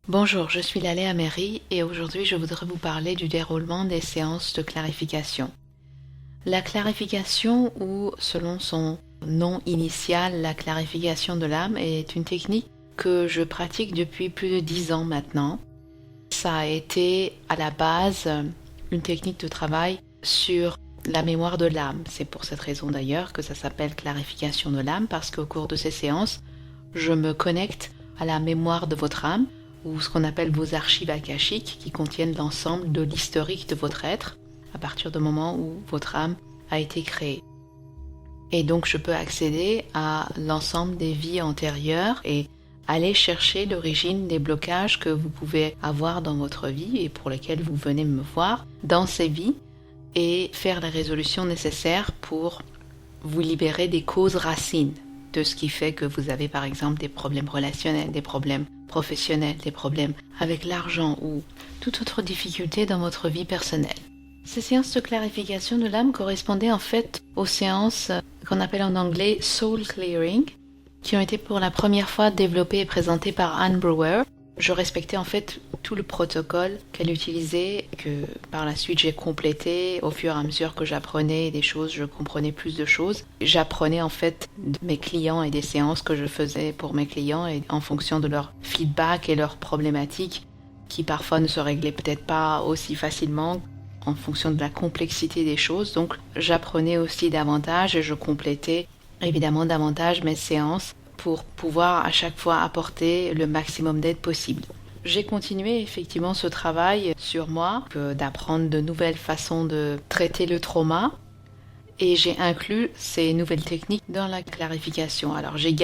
Bonjour, je suis Laléa Mary et aujourd'hui je voudrais vous parler du déroulement des séances de clarification. La clarification, ou selon son nom initial, la clarification de l'âme, est une technique que je pratique depuis plus de 10 ans maintenant. Ça a été à la base une technique de travail sur la mémoire de l'âme. C'est pour cette raison d'ailleurs que ça s'appelle clarification de l'âme, parce qu'au cours de ces séances, je me connecte à la mémoire de votre âme, ou ce qu'on appelle vos archives akashiques, qui contiennent l'ensemble de l'historique de votre être à partir du moment où votre âme a été créée. Et donc je peux accéder à l'ensemble des vies antérieures et aller chercher l'origine des blocages que vous pouvez avoir dans votre vie et pour lesquels vous venez me voir dans ces vies, et faire les résolutions nécessaires pour vous libérer des causes racines de ce qui fait que vous avez par exemple des problèmes relationnels, des problèmes professionnels, des problèmes avec l'argent ou toute autre difficulté dans votre vie personnelle. Ces séances de clarification de l'âme correspondaient en fait aux séances qu'on appelle en anglais Soul Clearing, qui ont été pour la première fois développées et présentées par Anne Brewer. Je respectais en fait tout le protocole qu'elle utilisait, que par la suite j'ai complété au fur et à mesure que j'apprenais des choses, je comprenais plus de choses. J'apprenais en fait de mes clients et des séances que je faisais pour mes clients, et en fonction de leur feedback et leurs problématiques qui parfois ne se réglaient peut-être pas aussi facilement en fonction de la complexité des choses. Donc j'apprenais aussi davantage et je complétais évidemment davantage mes séances pour pouvoir à chaque fois apporter le maximum d'aide possible. J'ai continué effectivement ce travail sur moi, d'apprendre de nouvelles façons de traiter le trauma, et j'ai inclus ces nouvelles techniques dans la clarification. Alors j'ai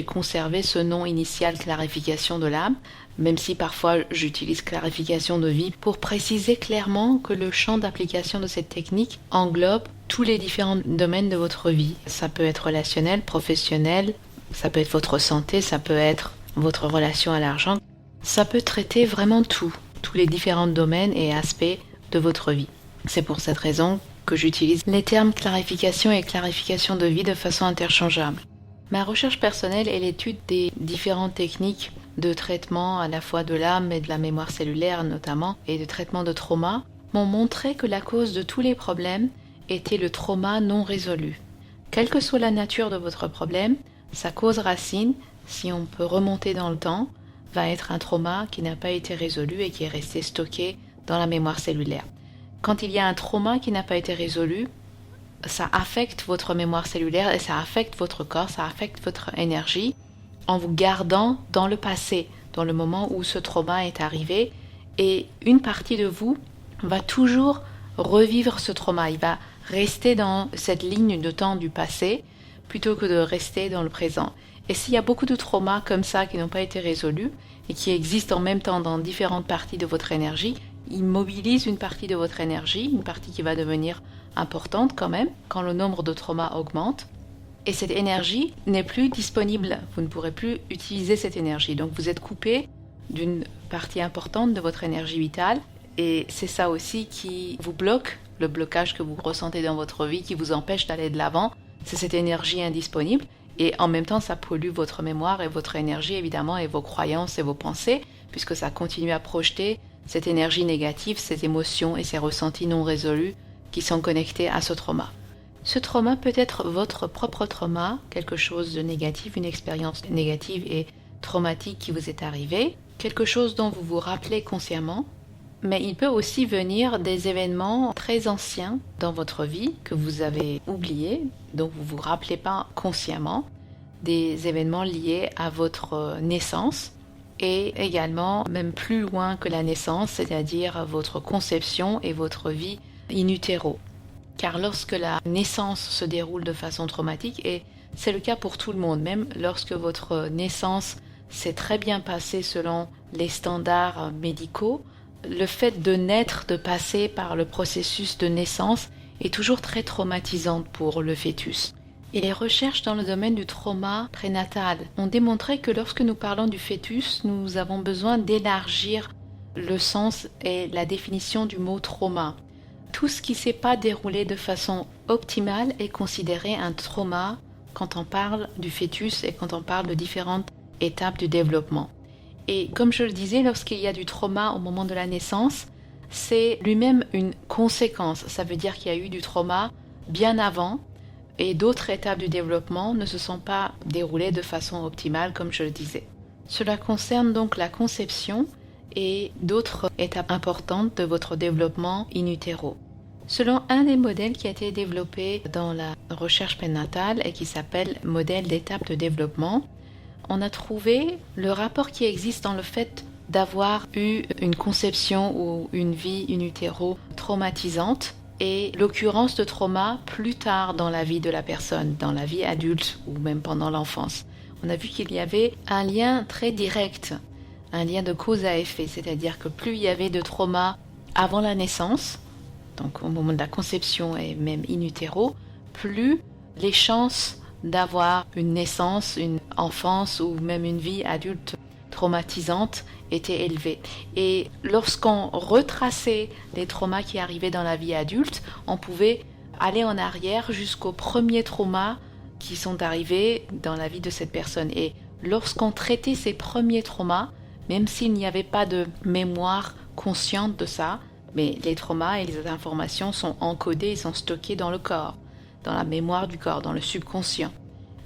conservé ce nom initial, clarification de l'âme, même si parfois j'utilise clarification de vie pour préciser clairement que le champ d'application de cette technique englobe tous les différents domaines de votre vie. Ça peut être relationnel, professionnel, ça peut être votre santé, ça peut être votre relation à l'argent. Ça peut traiter vraiment tous les différents domaines et aspects de votre vie. C'est pour cette raison que j'utilise les termes clarification et clarification de vie de façon interchangeable. Ma recherche personnelle et l'étude des différentes techniques de traitement à la fois de l'âme et de la mémoire cellulaire notamment, et de traitement de trauma, m'ont montré que la cause de tous les problèmes était le trauma non résolu. Quelle que soit la nature de votre problème, sa cause racine, si on peut remonter dans le temps, va être un trauma qui n'a pas été résolu et qui est resté stocké dans la mémoire cellulaire. Quand il y a un trauma qui n'a pas été résolu, ça affecte votre mémoire cellulaire et ça affecte votre corps, ça affecte votre énergie en vous gardant dans le passé, dans le moment où ce trauma est arrivé, et une partie de vous va toujours revivre ce trauma. Il va rester dans cette ligne de temps du passé plutôt que de rester dans le présent. Et s'il y a beaucoup de traumas comme ça qui n'ont pas été résolus et qui existent en même temps dans différentes parties de votre énergie, ils mobilisent une partie de votre énergie, une partie qui va devenir importante quand même quand le nombre de traumas augmente. Et cette énergie n'est plus disponible. Vous ne pourrez plus utiliser cette énergie. Donc vous êtes coupé d'une partie importante de votre énergie vitale. Et c'est ça aussi qui vous bloque, le blocage que vous ressentez dans votre vie, qui vous empêche d'aller de l'avant. C'est cette énergie indisponible. Et en même temps, ça pollue votre mémoire et votre énergie, évidemment, et vos croyances et vos pensées, puisque ça continue à projeter cette énergie négative, ces émotions et ces ressentis non résolus qui sont connectés à ce trauma. Ce trauma peut être votre propre trauma, quelque chose de négatif, une expérience négative et traumatique qui vous est arrivée, quelque chose dont vous vous rappelez consciemment, mais il peut aussi venir des événements très anciens dans votre vie que vous avez oubliés, dont vous ne vous rappelez pas consciemment, des événements liés à votre naissance, et également même plus loin que la naissance, c'est-à-dire votre conception et votre vie in utero. Car lorsque la naissance se déroule de façon traumatique, et c'est le cas pour tout le monde, même lorsque votre naissance s'est très bien passée selon les standards médicaux, le fait de naître, de passer par le processus de naissance est toujours très traumatisant pour le fœtus. Et les recherches dans le domaine du trauma prénatal ont démontré que lorsque nous parlons du fœtus, nous avons besoin d'élargir le sens et la définition du mot trauma. Tout ce qui ne s'est pas déroulé de façon optimale est considéré un trauma quand on parle du fœtus et quand on parle de différentes étapes du développement. Et comme je le disais, lorsqu'il y a du trauma au moment de la naissance, c'est lui-même une conséquence. Ça veut dire qu'il y a eu du trauma bien avant et d'autres étapes du développement ne se sont pas déroulées de façon optimale, comme je le disais. Cela concerne donc la conception et d'autres étapes importantes de votre développement in utero. Selon un des modèles qui a été développé dans la recherche prénatale et qui s'appelle modèle d'étape de développement, on a trouvé le rapport qui existe dans le fait d'avoir eu une conception ou une vie in utero traumatisante et l'occurrence de trauma plus tard dans la vie de la personne, dans la vie adulte ou même pendant l'enfance. On a vu qu'il y avait un lien très direct, un lien de cause à effet, c'est-à-dire que plus il y avait de trauma avant la naissance, donc au moment de la conception et même in utero, plus les chances d'avoir une naissance, une enfance ou même une vie adulte traumatisante étaient élevées. Et lorsqu'on retraçait les traumas qui arrivaient dans la vie adulte, on pouvait aller en arrière jusqu'aux premiers traumas qui sont arrivés dans la vie de cette personne. Et lorsqu'on traitait ces premiers traumas, même s'il n'y avait pas de mémoire consciente de ça, mais les traumas et les informations sont encodés, ils sont stockés dans le corps, dans la mémoire du corps, dans le subconscient.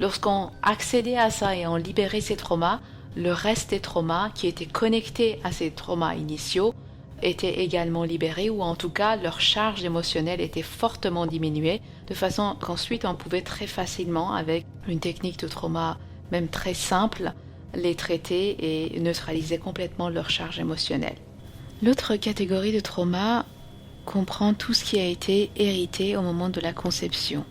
Lorsqu'on accédait à ça et on libérait ces traumas, le reste des traumas qui étaient connectés à ces traumas initiaux étaient également libérés, ou en tout cas leur charge émotionnelle était fortement diminuée, de façon qu'ensuite on pouvait très facilement, avec une technique de trauma même très simple, les traiter et neutraliser complètement leur charge émotionnelle. L'autre catégorie de trauma comprend tout ce qui a été hérité au moment de la conception,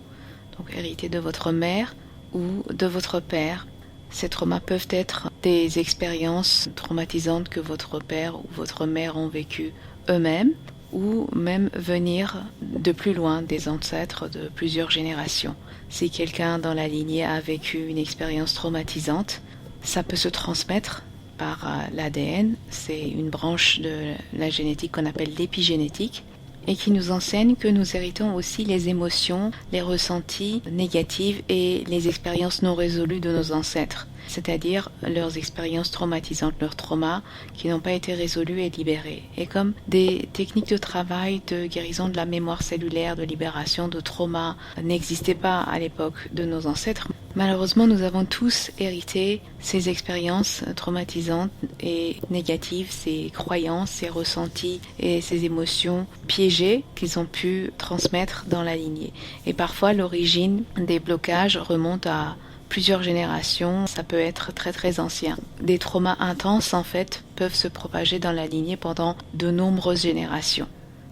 donc hérité de votre mère ou de votre père. Ces traumas peuvent être des expériences traumatisantes que votre père ou votre mère ont vécues eux-mêmes, ou même venir de plus loin, des ancêtres de plusieurs générations. Si quelqu'un dans la lignée a vécu une expérience traumatisante, ça peut se transmettre par l'ADN. C'est une branche de la génétique qu'on appelle l'épigénétique et qui nous enseigne que nous héritons aussi les émotions, les ressentis négatifs et les expériences non résolues de nos ancêtres, c'est-à-dire leurs expériences traumatisantes, leurs traumas qui n'ont pas été résolus et libérés. Et comme des techniques de travail de guérison de la mémoire cellulaire, de libération de traumas n'existaient pas à l'époque de nos ancêtres, malheureusement nous avons tous hérité ces expériences traumatisantes et négatives, ces croyances, ces ressentis et ces émotions piégées qu'ils ont pu transmettre dans la lignée. Et parfois l'origine des blocages remonte à plusieurs générations, ça peut être très très ancien. Des traumas intenses en fait peuvent se propager dans la lignée pendant de nombreuses générations.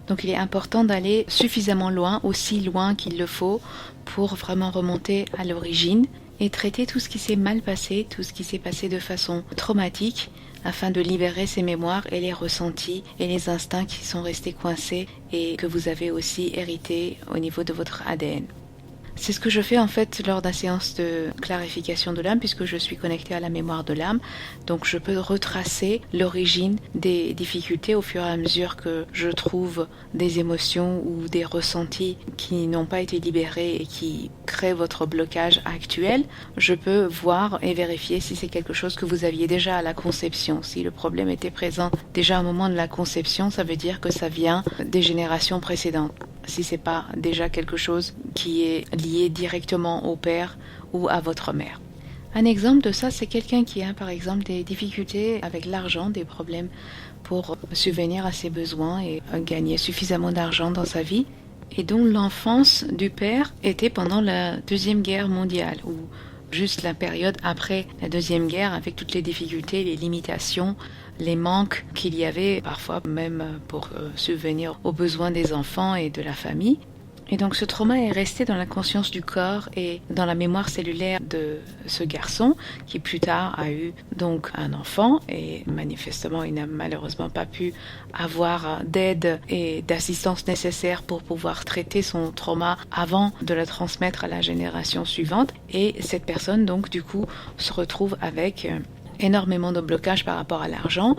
Donc il est important d'aller suffisamment loin, aussi loin qu'il le faut, pour vraiment remonter à l'origine et traiter tout ce qui s'est mal passé, tout ce qui s'est passé de façon traumatique, afin de libérer ces mémoires et les ressentis et les instincts qui sont restés coincés et que vous avez aussi hérités au niveau de votre ADN. C'est ce que je fais en fait lors d'une séance de clarification de l'âme, puisque je suis connectée à la mémoire de l'âme. Donc je peux retracer l'origine des difficultés au fur et à mesure que je trouve des émotions ou des ressentis qui n'ont pas été libérés et qui créent votre blocage actuel. Je peux voir et vérifier si c'est quelque chose que vous aviez déjà à la conception. Si le problème était présent déjà au moment de la conception, ça veut dire que ça vient des générations précédentes. Si c'est pas déjà quelque chose qui est lié directement au père ou à votre mère. Un exemple de ça, c'est quelqu'un qui a par exemple des difficultés avec l'argent, des problèmes pour subvenir à ses besoins et gagner suffisamment d'argent dans sa vie, et dont l'enfance du père était pendant la Deuxième Guerre mondiale, ou juste la période après la Deuxième Guerre, avec toutes les difficultés, les limitations, les manques qu'il y avait, parfois même pour subvenir aux besoins des enfants et de la famille. Et donc ce trauma est resté dans la conscience du corps et dans la mémoire cellulaire de ce garçon qui plus tard a eu donc un enfant, et manifestement il n'a malheureusement pas pu avoir d'aide et d'assistance nécessaire pour pouvoir traiter son trauma avant de le transmettre à la génération suivante. Et cette personne donc du coup se retrouve avec énormément de blocages par rapport à l'argent.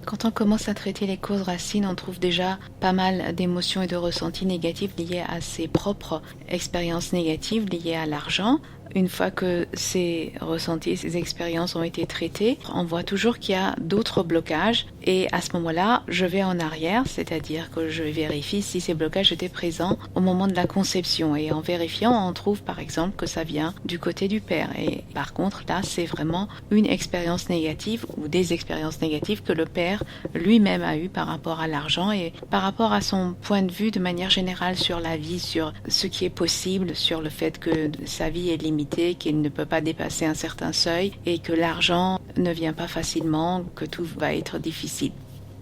Quand on commence à traiter les causes racines, on trouve déjà pas mal d'émotions et de ressentis négatifs liés à ses propres expériences négatives liées à l'argent. une fois que ces ressentis, ces expériences ont été traitées, on voit toujours qu'il y a d'autres blocages et à ce moment-là, je vais en arrière, c'est-à-dire que je vérifie si ces blocages étaient présents au moment de la conception et en vérifiant, on trouve par exemple que ça vient du côté du père et par contre là, c'est vraiment une expérience négative ou des expériences négatives que le père lui-même a eues par rapport à l'argent et par rapport à son point de vue de manière générale sur la vie, sur ce qui est possible, sur le fait que sa vie est limitée, qu'il ne peut pas dépasser un certain seuil et que l'argent ne vient pas facilement, que tout va être difficile.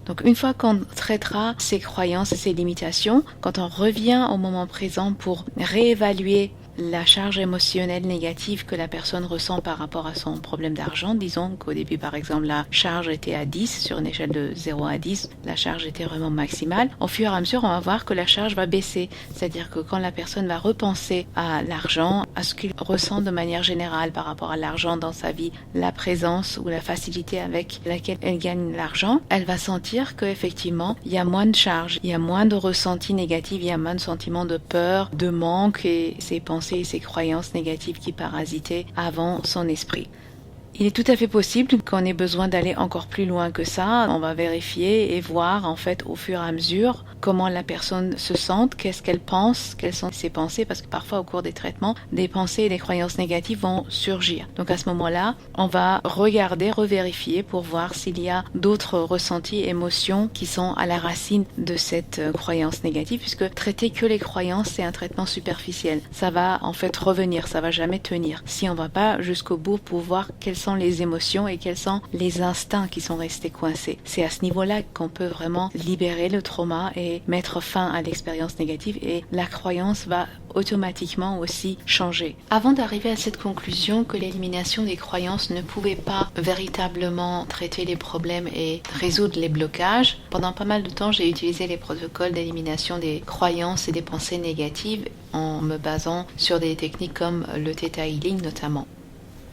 Donc une fois qu'on traitera ces croyances et ces limitations, quand on revient au moment présent pour réévaluer la charge émotionnelle négative que la personne ressent par rapport à son problème d'argent, disons qu'au début par exemple la charge était à 10, sur une échelle de 0 à 10, la charge était vraiment maximale. Au fur et à mesure, on va voir que la charge va baisser, c'est-à-dire que quand la personne va repenser à l'argent, à ce qu'il ressent de manière générale par rapport à l'argent dans sa vie, la présence ou la facilité avec laquelle elle gagne l'argent, elle va sentir qu'effectivement il y a moins de charge, il y a moins de ressentis négatifs, il y a moins de sentiments de peur, de manque et ces pensées et ses croyances négatives qui parasitaient avant son esprit. Il est tout à fait possible qu'on ait besoin d'aller encore plus loin que ça. On va vérifier et voir en fait au fur et à mesure comment la personne se sent, qu'est-ce qu'elle pense, quelles sont ses pensées, parce que parfois au cours des traitements, des pensées et des croyances négatives vont surgir. Donc à ce moment-là, on va regarder, revérifier pour voir s'il y a d'autres ressentis, émotions qui sont à la racine de cette croyance négative, puisque traiter que les croyances, c'est un traitement superficiel. Ça va en fait revenir, ça va jamais tenir. Si on va pas jusqu'au bout pour voir quelles sont les émotions et quels sont les instincts qui sont restés coincés. C'est à ce niveau-là qu'on peut vraiment libérer le trauma et mettre fin à l'expérience négative et la croyance va automatiquement aussi changer. Avant d'arriver à cette conclusion que l'élimination des croyances ne pouvait pas véritablement traiter les problèmes et résoudre les blocages, pendant pas mal de temps j'ai utilisé les protocoles d'élimination des croyances et des pensées négatives en me basant sur des techniques comme le Theta Healing notamment.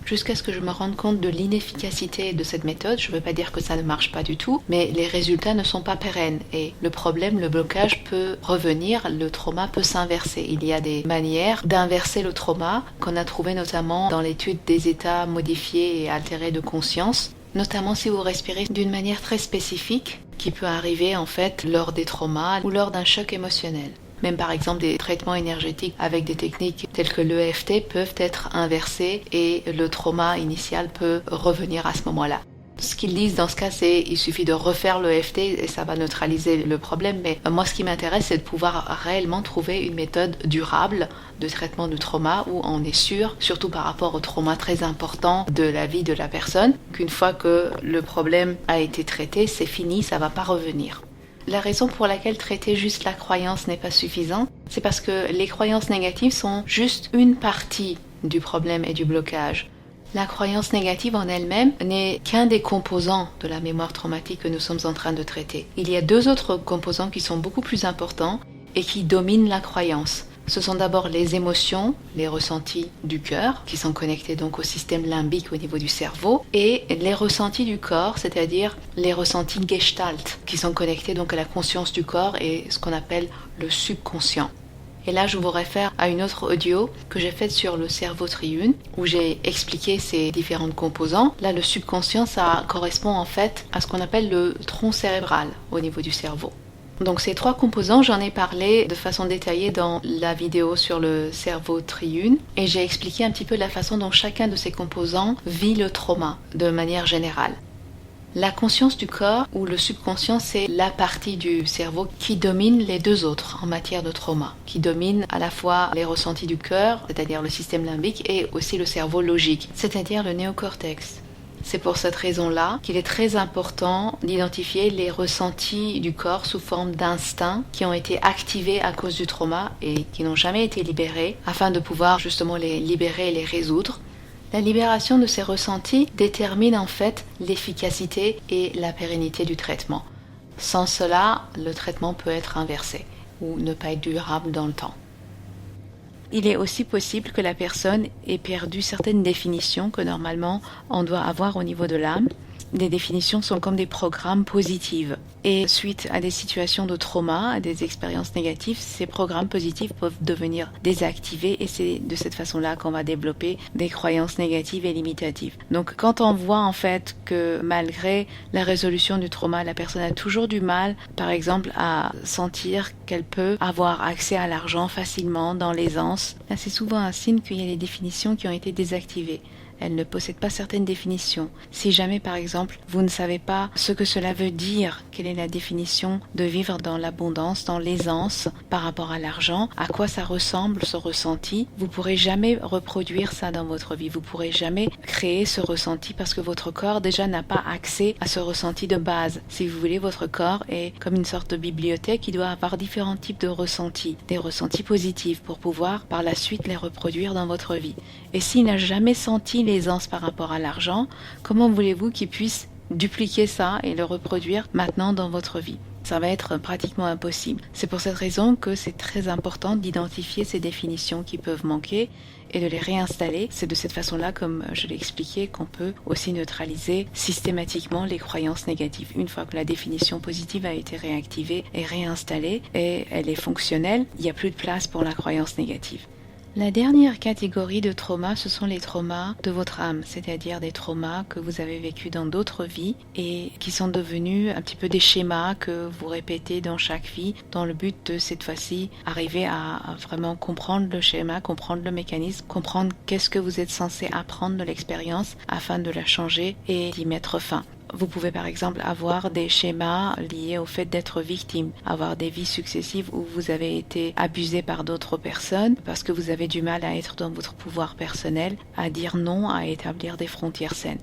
Jusqu'à ce que je me rende compte de l'inefficacité de cette méthode. Je ne veux pas dire que ça ne marche pas du tout, mais les résultats ne sont pas pérennes et le problème, le blocage peut revenir, le trauma peut s'inverser. Il y a des manières d'inverser le trauma qu'on a trouvé notamment dans l'étude des états modifiés et altérés de conscience, notamment si vous respirez d'une manière très spécifique qui peut arriver en fait lors des traumas ou lors d'un choc émotionnel. Même par exemple des traitements énergétiques avec des techniques telles que l'EFT peuvent être inversés et le trauma initial peut revenir à ce moment-là. Ce qu'ils disent dans ce cas, c'est qu'il suffit de refaire l'EFT et ça va neutraliser le problème. Mais moi, ce qui m'intéresse, c'est de pouvoir réellement trouver une méthode durable de traitement du trauma où on est sûr, surtout par rapport au trauma très important de la vie de la personne, qu'une fois que le problème a été traité, c'est fini, ça ne va pas revenir. La raison pour laquelle traiter juste la croyance n'est pas suffisant, c'est parce que les croyances négatives sont juste une partie du problème et du blocage. La croyance négative en elle-même n'est qu'un des composants de la mémoire traumatique que nous sommes en train de traiter. Il y a deux autres composants qui sont beaucoup plus importants et qui dominent la croyance. Ce sont d'abord les émotions, les ressentis du cœur, qui sont connectés donc au système limbique au niveau du cerveau, et les ressentis du corps, c'est-à-dire les ressentis gestalt, qui sont connectés donc à la conscience du corps et ce qu'on appelle le subconscient. Et là, je vous réfère à une autre audio que j'ai faite sur le cerveau triune, où j'ai expliqué ces différents composants. Là, le subconscient, ça correspond en fait à ce qu'on appelle le tronc cérébral au niveau du cerveau. Donc ces trois composants, j'en ai parlé de façon détaillée dans la vidéo sur le cerveau triune et j'ai expliqué un petit peu la façon dont chacun de ces composants vit le trauma de manière générale. La conscience du corps ou le subconscient, c'est la partie du cerveau qui domine les deux autres en matière de trauma, qui domine à la fois les ressentis du cœur, c'est-à-dire le système limbique, et aussi le cerveau logique, c'est-à-dire le néocortex. C'est pour cette raison-là qu'il est très important d'identifier les ressentis du corps sous forme d'instincts qui ont été activés à cause du trauma et qui n'ont jamais été libérés, afin de pouvoir justement les libérer et les résoudre. La libération de ces ressentis détermine en fait l'efficacité et la pérennité du traitement. Sans cela, le traitement peut être inversé ou ne pas être durable dans le temps. Il est aussi possible que la personne ait perdu certaines définitions que normalement on doit avoir au niveau de l'âme. Les définitions sont comme des programmes positifs. Et suite à des situations de trauma, à des expériences négatives, ces programmes positifs peuvent devenir désactivés et c'est de cette façon-là qu'on va développer des croyances négatives et limitatives. Donc quand on voit en fait que malgré la résolution du trauma, la personne a toujours du mal, par exemple, à sentir qu'elle peut avoir accès à l'argent facilement dans l'aisance, là c'est souvent un signe qu'il y a des définitions qui ont été désactivées. Elle ne possède pas certaines définitions. Si jamais, par exemple, vous ne savez pas ce que cela veut dire, quelle est la définition de vivre dans l'abondance, dans l'aisance, par rapport à l'argent, à quoi ça ressemble ce ressenti, vous ne pourrez jamais reproduire ça dans votre vie. Vous ne pourrez jamais créer ce ressenti parce que votre corps déjà n'a pas accès à ce ressenti de base. Si vous voulez, votre corps est comme une sorte de bibliothèque qui doit avoir différents types de ressentis, des ressentis positifs pour pouvoir par la suite les reproduire dans votre vie. Et s'il n'a jamais senti l'aisance par rapport à l'argent, comment voulez-vous qu'il puisse dupliquer ça et le reproduire maintenant dans votre vie? Ça va être pratiquement impossible. C'est pour cette raison que c'est très important d'identifier ces définitions qui peuvent manquer et de les réinstaller. C'est de cette façon-là, comme je l'ai expliqué, qu'on peut aussi neutraliser systématiquement les croyances négatives. Une fois que la définition positive a été réactivée et réinstallée et elle est fonctionnelle, il n'y a plus de place pour la croyance négative. La dernière catégorie de traumas, ce sont les traumas de votre âme, c'est-à-dire des traumas que vous avez vécus dans d'autres vies et qui sont devenus un petit peu des schémas que vous répétez dans chaque vie, dans le but de cette fois-ci arriver à vraiment comprendre le schéma, comprendre le mécanisme, comprendre qu'est-ce que vous êtes censé apprendre de l'expérience afin de la changer et d'y mettre fin. Vous pouvez par exemple avoir des schémas liés au fait d'être victime, avoir des vies successives où vous avez été abusé par d'autres personnes parce que vous avez du mal à être dans votre pouvoir personnel, à dire non, à établir des frontières saines.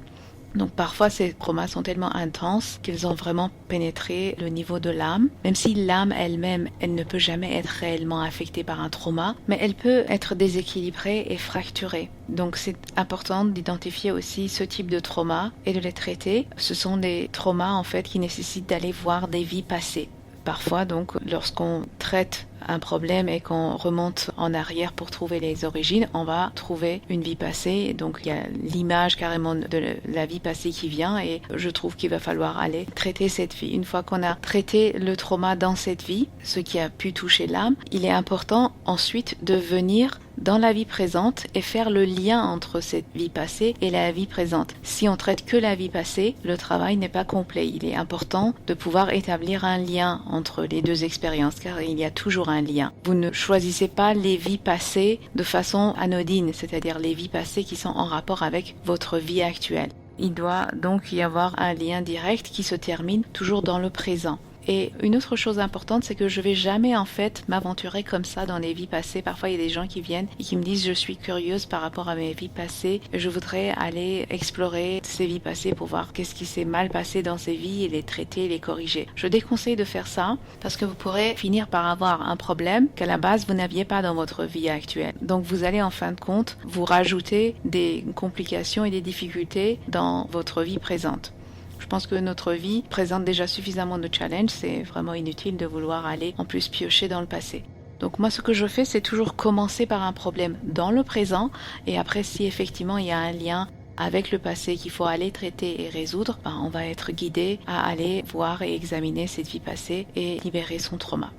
Donc parfois ces traumas sont tellement intenses qu'ils ont vraiment pénétré le niveau de l'âme, même si l'âme elle-même, elle ne peut jamais être réellement affectée par un trauma, mais elle peut être déséquilibrée et fracturée. Donc c'est important d'identifier aussi ce type de trauma et de les traiter. Ce sont des traumas en fait qui nécessitent d'aller voir des vies passées. Parfois donc lorsqu'on traite un problème et qu'on remonte en arrière pour trouver les origines, on va trouver une vie passée. Donc il y a l'image carrément de la vie passée qui vient et je trouve qu'il va falloir aller traiter cette vie. Une fois qu'on a traité le trauma dans cette vie, ce qui a pu toucher l'âme, il est important ensuite de venir dans la vie présente et faire le lien entre cette vie passée et la vie présente. Si on traite que la vie passée, le travail n'est pas complet. Il est important de pouvoir établir un lien entre les deux expériences car il y a toujours un lien. Vous ne choisissez pas les vies passées de façon anodine, c'est-à-dire les vies passées qui sont en rapport avec votre vie actuelle. Il doit donc y avoir un lien direct qui se termine toujours dans le présent. Et une autre chose importante, c'est que je vais jamais en fait m'aventurer comme ça dans les vies passées. Parfois, il y a des gens qui viennent et qui me disent je suis curieuse par rapport à mes vies passées. Je voudrais aller explorer ces vies passées pour voir qu'est-ce qui s'est mal passé dans ces vies et les traiter, les corriger. Je déconseille de faire ça parce que vous pourrez finir par avoir un problème qu'à la base vous n'aviez pas dans votre vie actuelle. Donc vous allez en fin de compte vous rajouter des complications et des difficultés dans votre vie présente. Je pense que notre vie présente déjà suffisamment de challenges, c'est vraiment inutile de vouloir aller en plus piocher dans le passé. Donc moi ce que je fais c'est toujours commencer par un problème dans le présent et après si effectivement il y a un lien avec le passé qu'il faut aller traiter et résoudre, on va être guidé à aller voir et examiner cette vie passée et libérer son trauma.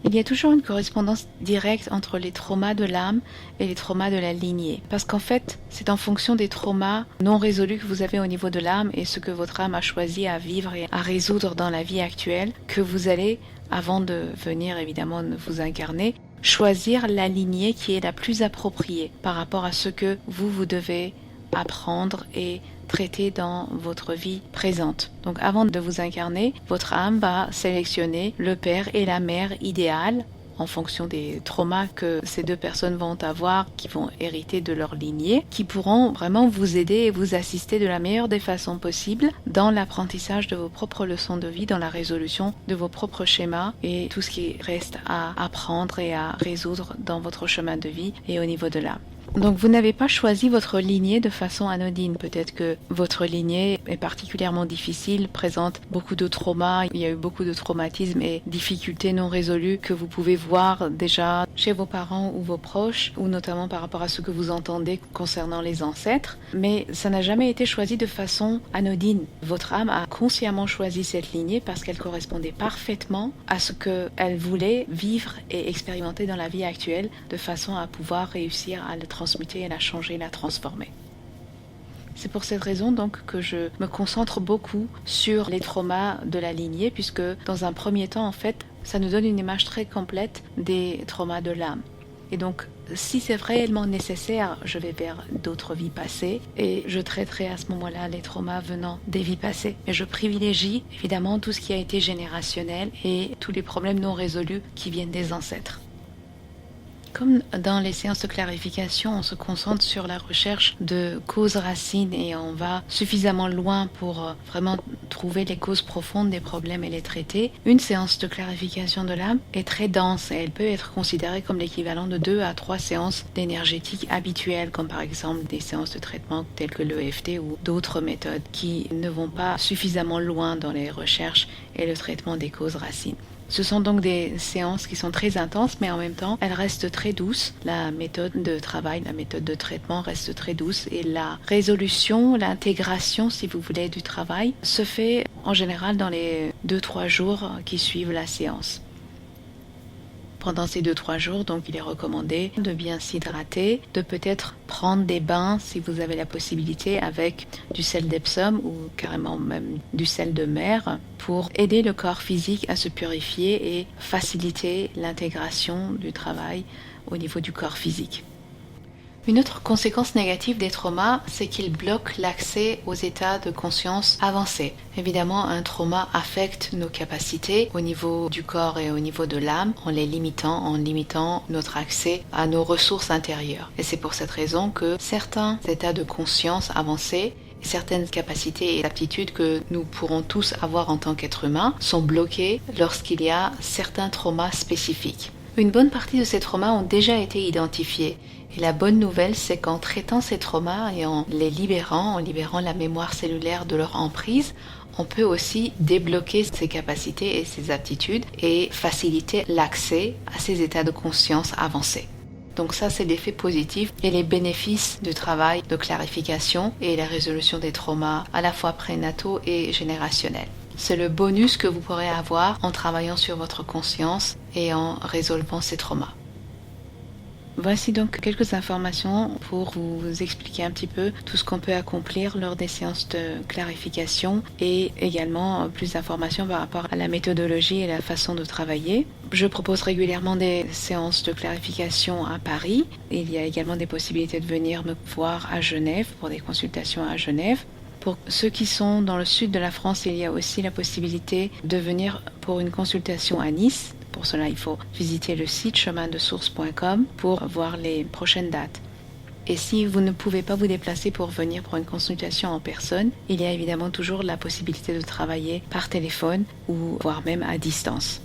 Il y a toujours une correspondance directe entre les traumas de l'âme et les traumas de la lignée. Parce qu'en fait, c'est en fonction des traumas non résolus que vous avez au niveau de l'âme et ce que votre âme a choisi à vivre et à résoudre dans la vie actuelle que vous allez, avant de venir évidemment vous incarner, choisir la lignée qui est la plus appropriée par rapport à ce que vous devez apprendre et traiter dans votre vie présente. Donc avant de vous incarner, votre âme va sélectionner le père et la mère idéal en fonction des traumas que ces deux personnes vont avoir, qui vont hériter de leur lignée, qui pourront vraiment vous aider et vous assister de la meilleure des façons possibles dans l'apprentissage de vos propres leçons de vie, dans la résolution de vos propres schémas et tout ce qui reste à apprendre et à résoudre dans votre chemin de vie et au niveau de l'âme. Donc vous n'avez pas choisi votre lignée de façon anodine. Peut-être que votre lignée est particulièrement difficile, présente beaucoup de traumas, il y a eu beaucoup de traumatismes et difficultés non résolues que vous pouvez voir déjà chez vos parents ou vos proches, ou notamment par rapport à ce que vous entendez concernant les ancêtres. Mais ça n'a jamais été choisi de façon anodine. Votre âme a consciemment choisi cette lignée parce qu'elle correspondait parfaitement à ce qu'elle voulait vivre et expérimenter dans la vie actuelle, de façon à pouvoir réussir à le transmuter, la changer, la transformer. C'est pour cette raison donc que je me concentre beaucoup sur les traumas de la lignée, puisque dans un premier temps, en fait, ça nous donne une image très complète des traumas de l'âme. Et donc, si c'est réellement nécessaire, je vais vers d'autres vies passées et je traiterai à ce moment-là les traumas venant des vies passées. Mais je privilégie évidemment tout ce qui a été générationnel et tous les problèmes non résolus qui viennent des ancêtres. Comme dans les séances de clarification, on se concentre sur la recherche de causes racines et on va suffisamment loin pour vraiment trouver les causes profondes des problèmes et les traiter, une séance de clarification de l'âme est très dense et elle peut être considérée comme l'équivalent de 2 à 3 séances d'énergétique habituelles, comme par exemple des séances de traitement telles que l'EFT ou d'autres méthodes qui ne vont pas suffisamment loin dans les recherches et le traitement des causes racines. Ce sont donc des séances qui sont très intenses, mais en même temps, elles restent très douces. La méthode de travail, la méthode de traitement reste très douce et la résolution, l'intégration, si vous voulez, du travail se fait en général dans les 2-3 jours qui suivent la séance. Pendant ces 2-3 jours, donc, il est recommandé de bien s'hydrater, de peut-être prendre des bains si vous avez la possibilité avec du sel d'Epsom ou carrément même du sel de mer pour aider le corps physique à se purifier et faciliter l'intégration du travail au niveau du corps physique. Une autre conséquence négative des traumas, c'est qu'ils bloquent l'accès aux états de conscience avancés. Évidemment, un trauma affecte nos capacités au niveau du corps et au niveau de l'âme en limitant notre accès à nos ressources intérieures. Et c'est pour cette raison que certains états de conscience avancés, certaines capacités et aptitudes que nous pourrons tous avoir en tant qu'êtres humains sont bloqués lorsqu'il y a certains traumas spécifiques. Une bonne partie de ces traumas ont déjà été identifiés. Et la bonne nouvelle, c'est qu'en traitant ces traumas et en les libérant, en libérant la mémoire cellulaire de leur emprise, on peut aussi débloquer ces capacités et ces aptitudes et faciliter l'accès à ces états de conscience avancés. Donc ça, c'est l'effet positif et les bénéfices du travail de clarification et la résolution des traumas à la fois prénataux et générationnels. C'est le bonus que vous pourrez avoir en travaillant sur votre conscience et en résolvant ces traumas. Voici donc quelques informations pour vous expliquer un petit peu tout ce qu'on peut accomplir lors des séances de clarification et également plus d'informations par rapport à la méthodologie et la façon de travailler. Je propose régulièrement des séances de clarification à Paris. Il y a également des possibilités de venir me voir à Genève pour des consultations à Genève. Pour ceux qui sont dans le sud de la France, il y a aussi la possibilité de venir pour une consultation à Nice. Pour cela, il faut visiter le site chemindesource.com pour voir les prochaines dates. Et si vous ne pouvez pas vous déplacer pour venir pour une consultation en personne, il y a évidemment toujours la possibilité de travailler par téléphone ou voire même à distance.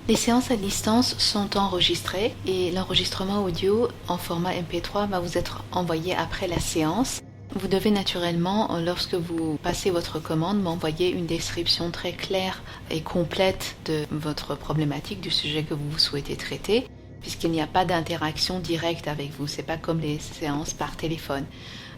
Les séances à distance sont enregistrées et l'enregistrement audio en format MP3 va vous être envoyé après la séance. Vous devez naturellement, lorsque vous passez votre commande, m'envoyer une description très claire et complète de votre problématique, du sujet que vous souhaitez traiter, puisqu'il n'y a pas d'interaction directe avec vous. C'est pas comme les séances par téléphone.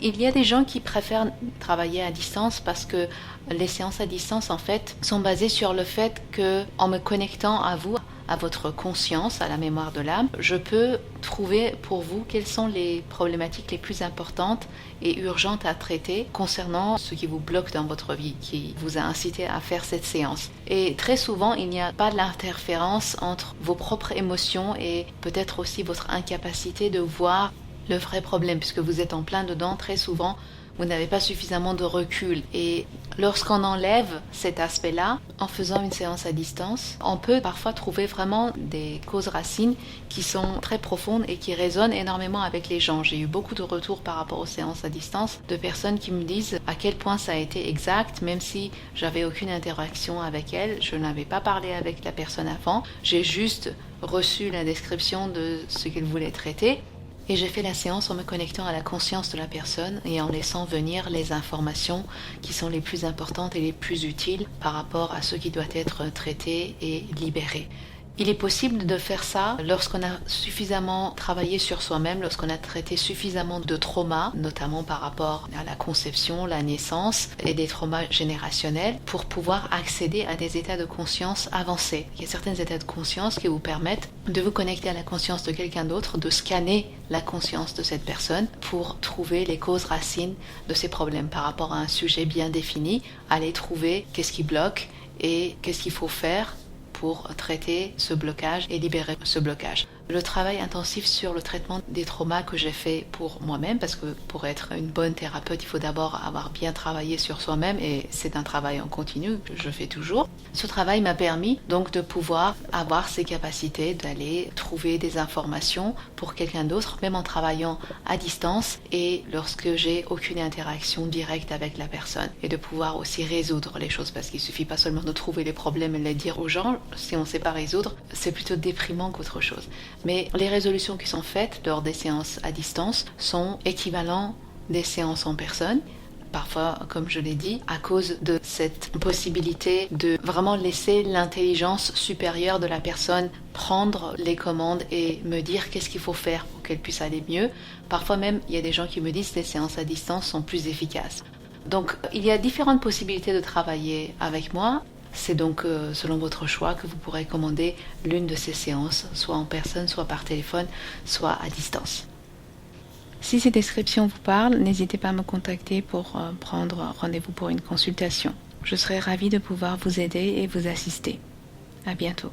Il y a des gens qui préfèrent travailler à distance parce que les séances à distance, en fait, sont basées sur le fait que, en me connectant à vous, à votre conscience, à la mémoire de l'âme, je peux trouver pour vous quelles sont les problématiques les plus importantes et urgentes à traiter concernant ce qui vous bloque dans votre vie, qui vous a incité à faire cette séance. Et très souvent, il n'y a pas d'interférence entre vos propres émotions et peut-être aussi votre incapacité de voir le vrai problème, puisque vous êtes en plein dedans. Très souvent, vous n'avez pas suffisamment de recul. Et lorsqu'on enlève cet aspect-là, en faisant une séance à distance, on peut parfois trouver vraiment des causes racines qui sont très profondes et qui résonnent énormément avec les gens. J'ai eu beaucoup de retours par rapport aux séances à distance de personnes qui me disent à quel point ça a été exact, même si j'avais aucune interaction avec elle, je n'avais pas parlé avec la personne avant, j'ai juste reçu la description de ce qu'elle voulait traiter. Et j'ai fait la séance en me connectant à la conscience de la personne et en laissant venir les informations qui sont les plus importantes et les plus utiles par rapport à ce qui doit être traité et libéré. Il est possible de faire ça lorsqu'on a suffisamment travaillé sur soi-même, lorsqu'on a traité suffisamment de traumas, notamment par rapport à la conception, la naissance et des traumas générationnels, pour pouvoir accéder à des états de conscience avancés. Il y a certains états de conscience qui vous permettent de vous connecter à la conscience de quelqu'un d'autre, de scanner la conscience de cette personne pour trouver les causes racines de ces problèmes par rapport à un sujet bien défini, aller trouver qu'est-ce qui bloque et qu'est-ce qu'il faut faire pour traiter ce blocage et libérer ce blocage. Le travail intensif sur le traitement des traumas que j'ai fait pour moi-même, parce que pour être une bonne thérapeute, il faut d'abord avoir bien travaillé sur soi-même et c'est un travail en continu que je fais toujours. Ce travail m'a permis donc de pouvoir avoir ces capacités d'aller trouver des informations pour quelqu'un d'autre, même en travaillant à distance et lorsque j'ai aucune interaction directe avec la personne et de pouvoir aussi résoudre les choses parce qu'il suffit pas seulement de trouver les problèmes et les dire aux gens. Si on ne sait pas résoudre, c'est plutôt déprimant qu'autre chose. Mais les résolutions qui sont faites lors des séances à distance sont équivalentes des séances en personne. Parfois, comme je l'ai dit, à cause de cette possibilité de vraiment laisser l'intelligence supérieure de la personne prendre les commandes et me dire qu'est-ce qu'il faut faire pour qu'elle puisse aller mieux. Parfois même, il y a des gens qui me disent que les séances à distance sont plus efficaces. Donc, il y a différentes possibilités de travailler avec moi. C'est donc selon votre choix que vous pourrez commander l'une de ces séances, soit en personne, soit par téléphone, soit à distance. Si ces descriptions vous parlent, n'hésitez pas à me contacter pour prendre rendez-vous pour une consultation. Je serai ravie de pouvoir vous aider et vous assister. À bientôt.